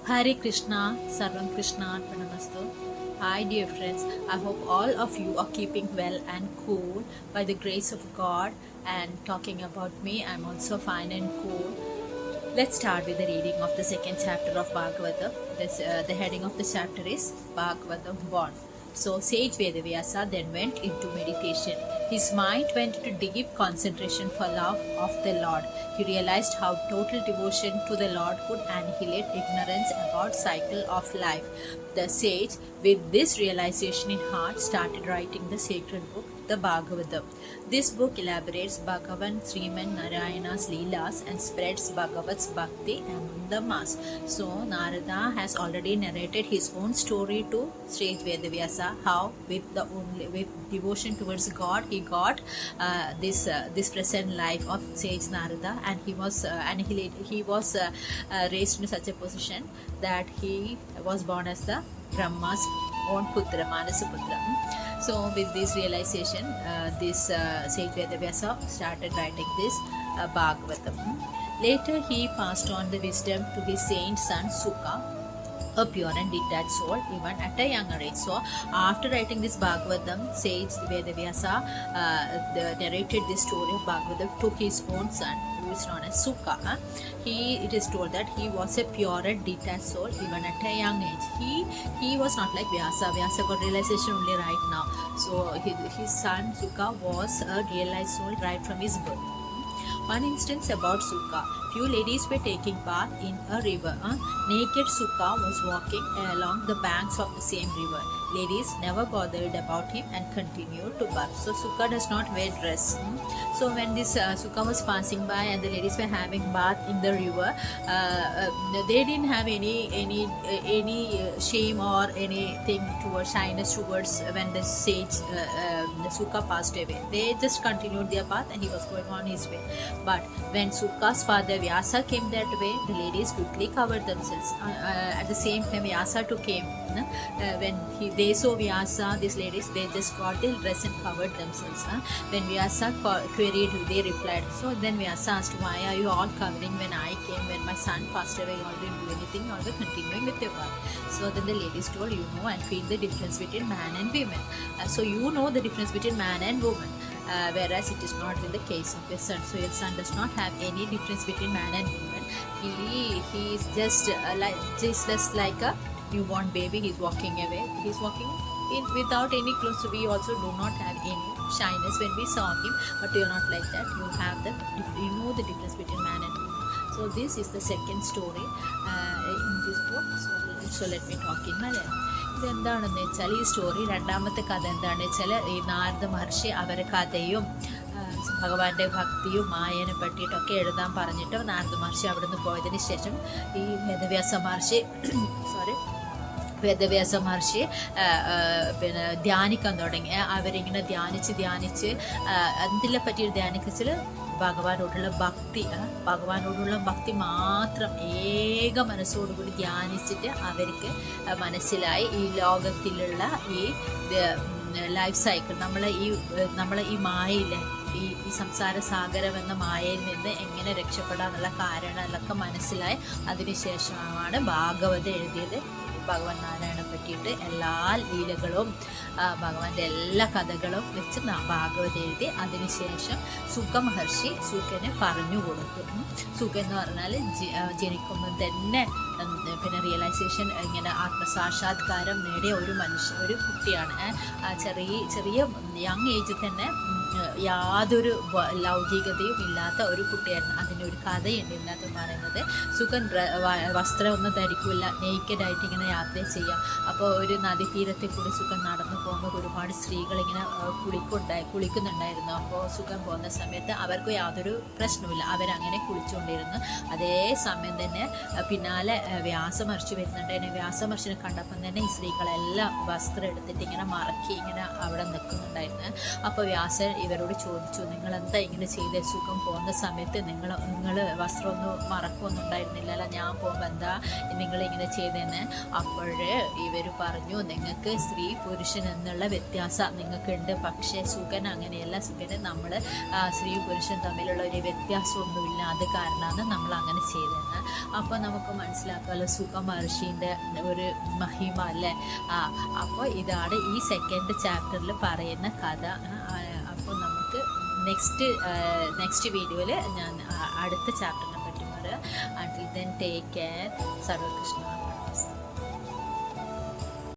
Hare Krishna, Sarvam Krishna Arpanamastu. Hi dear friends, I hope all of you are keeping well and cool by the grace of God. And talking about me, I'm also fine and cool. Let's start with the reading of the second chapter of Bhagavatam. The heading of the chapter is Bhagavatam 1. So sage Ved Vyasa then went into meditation. His mind went into deep concentration for love of the Lord. He realized how total devotion to the Lord could annihilate ignorance about cycle of life. The sage, with this realization in heart, started writing the sacred book, the Bhagavatam. This book elaborates Bhagavan Srimad Narayana's Leelas and spreads Bhagavat's Bhakti among the mass. So Narada has already narrated his own story to sage Ved Vyasa, how with devotion towards God he got this present life of sage Narada, and he was raised in such a position that he was born as the Brahma's own putra, Manasa. So with this realization, this sage Ved Vyasa started writing this Bhagavatam. Later he passed on the wisdom to his saint son Sukha, a pure and detached soul, even at a younger age. So after writing this Bhagavatam, sage Ved Vyasa narrated this story of Bhagavatam to his own son, who is known as Sukha. It is told that he was a pure and detached soul even at a young age. He was not like Vyasa. Vyasa got realization only right now. So his son Sukha was a realized soul right from his birth. One instance about Sukha. Few ladies were taking bath in a river. Naked Sukha was walking along the banks of the same river. Ladies never bothered about him and continued to bath. So Sukha does not wear dress. So when this Sukha was passing by and the ladies were having bath in the river, they didn't have any shame or anything towards shyness towards when the sage the Sukha passed away. They just continued their bath and he was going on his way. But when Sukha's father Vyasa came that way, the ladies quickly covered themselves. At the same time, Vyasa too came. When they saw Vyasa, these ladies, they just got their dress and covered themselves. When Vyasa queried, they replied. So then Vyasa asked, why are you all covering when I came? When my son passed away, you all didn't do anything, you all were continuing with your work. So then the ladies told, you know and feel the difference between man and women. So you know the difference between man and woman. Whereas it is not in the case of your son. So your son does not have any difference between man and woman. He is just like a newborn baby. He's walking away. He's walking in without any clothes. So we also do not have any shyness when we saw him. But you are not like that. You know the difference between man and woman. So this is the second story in this book. So let me talk in Malayalam. ഇതെന്താണെന്ന് വെച്ചാൽ ഈ story രണ്ടാമത്തെ കഥ എന്താണെന്ന് വെച്ചാൽ ഈ നാരദ മഹർഷി അവരെ കഥയും ഭഗവാന്റെ ഭക്തിയും മായനെ പറ്റിയിട്ടൊക്കെ എഴുതാൻ പറഞ്ഞിട്ട് നാരദ മഹർഷി അവിടെ നിന്ന് പോയതിന് ശേഷം ഈ വേദവ്യാസ മഹർഷി പിന്നെ ധ്യാനിക്കാൻ തുടങ്ങി. അവരിങ്ങനെ ധ്യാനിച്ച് എന്തിനെ പറ്റി ധ്യാനിച്ചാൽ ഭഗവാനോടുള്ള ഭക്തി മാത്രം ഏക മനസ്സോടുകൂടി ധ്യാനിച്ചിട്ട് അവർക്ക് മനസ്സിലായി ഈ ലോകത്തിലുള്ള ഈ ലൈഫ് സൈക്കിൾ നമ്മളെ ഈ മായയിലെ ഈ സംസാര സാഗരം എന്ന മായയിൽ നിന്ന് എങ്ങനെ രക്ഷപ്പെടാന്നുള്ള കാരണങ്ങളൊക്കെ മനസ്സിലായി. അതിനുശേഷമാണ് ഭാഗവതം എഴുതിയത്. ഭഗവാൻ നാരായണനെ പറ്റിയിട്ട് എല്ലാ ലീലകളും ഭഗവാന്റെ എല്ലാ കഥകളും വെച്ച് ഭാഗവതം എഴുതി. അതിനുശേഷം സുഖ മഹർഷി സുഖനെ പറഞ്ഞു കൊടുത്തു. സുഖ എന്ന് പറഞ്ഞാൽ ജനിക്കുമ്പോൾ തന്നെ പിന്നെ റിയലൈസേഷൻ ഇങ്ങനെ ആത്മസാക്ഷാത്കാരം നേടിയ ഒരു കുട്ടിയാണ്. ചെറിയ യങ് ഏജിൽ തന്നെ യാതൊരു ലൗകികതയും ഇല്ലാത്ത ഒരു കുട്ടിയായിരുന്നു. അതിനൊരു കഥയുണ്ട് ഇതിനകത്ത് പറയുന്നത്. സുഖൻ വസ്ത്രമൊന്നും ധരിക്കില്ല, നേക്കഡായിട്ട് ഇങ്ങനെ യാത്ര ചെയ്യാം. അപ്പോൾ ഒരു നദീതീരത്തെ കൂടി സുഖൻ നടന്നു പോകുമ്പോൾ ഒരുപാട് സ്ത്രീകൾ ഇങ്ങനെ കുളിക്കുന്നുണ്ടായിരുന്നു. അപ്പോൾ സുഖൻ പോകുന്ന സമയത്ത് അവർക്ക് യാതൊരു പ്രശ്നവുമില്ല, അവരങ്ങനെ കുളിച്ചുകൊണ്ടിരുന്നു. അതേ സമയം തന്നെ പിന്നാലെ വ്യാസമഹർഷി വരുന്നുണ്ടായിരുന്നു. വ്യാസമഹർഷിനെ കണ്ടപ്പം തന്നെ ഈ സ്ത്രീകളെല്ലാം വസ്ത്രം എടുത്തിട്ട് ഇങ്ങനെ മറക്കി ഇങ്ങനെ അവിടെ നിൽക്കുന്നുണ്ടായിരുന്നു. അപ്പോൾ വ്യാസൻ ഇവരോട് ചോദിച്ചു, നിങ്ങളെന്താ ഇങ്ങനെ ചെയ്തേ? സുഖം പോകുന്ന സമയത്ത് നിങ്ങൾ വസ്ത്രമൊന്നും മറക്കൊന്നും ഉണ്ടായിരുന്നില്ലല്ലോ, ഞാൻ പോകുമ്പോൾ എന്താ നിങ്ങളിങ്ങനെ ചെയ്തതെന്ന്. അപ്പോഴേ ഇവർ പറഞ്ഞു, നിങ്ങൾക്ക് സ്ത്രീ പുരുഷൻ എന്നുള്ള വ്യത്യാസം നിങ്ങൾക്കുണ്ട്, പക്ഷേ സുഖൻ അങ്ങനെയല്ല. സുഖന് നമ്മൾ സ്ത്രീ പുരുഷൻ തമ്മിലുള്ള ഒരു വ്യത്യാസമൊന്നുമില്ല, അത് കാരണമാണ് നമ്മൾ അങ്ങനെ ചെയ്തതെന്ന്. അപ്പോൾ നമുക്ക് മനസ്സിലാക്കാമല്ലോ സുഖ മഹർഷീൻ്റെ ഒരു മഹിമ അല്ലേ. അപ്പോൾ ഇതാണ് ഈ സെക്കൻഡ് ചാപ്റ്ററിൽ പറയുന്ന കഥ. അപ്പോൾ നമുക്ക് നെക്സ്റ്റ് വീഡിയോയിൽ ഞാൻ അടുത്ത ചാപ്റ്ററിനെ പറ്റി പറയാം. Until then, take care. Sarva Krishna.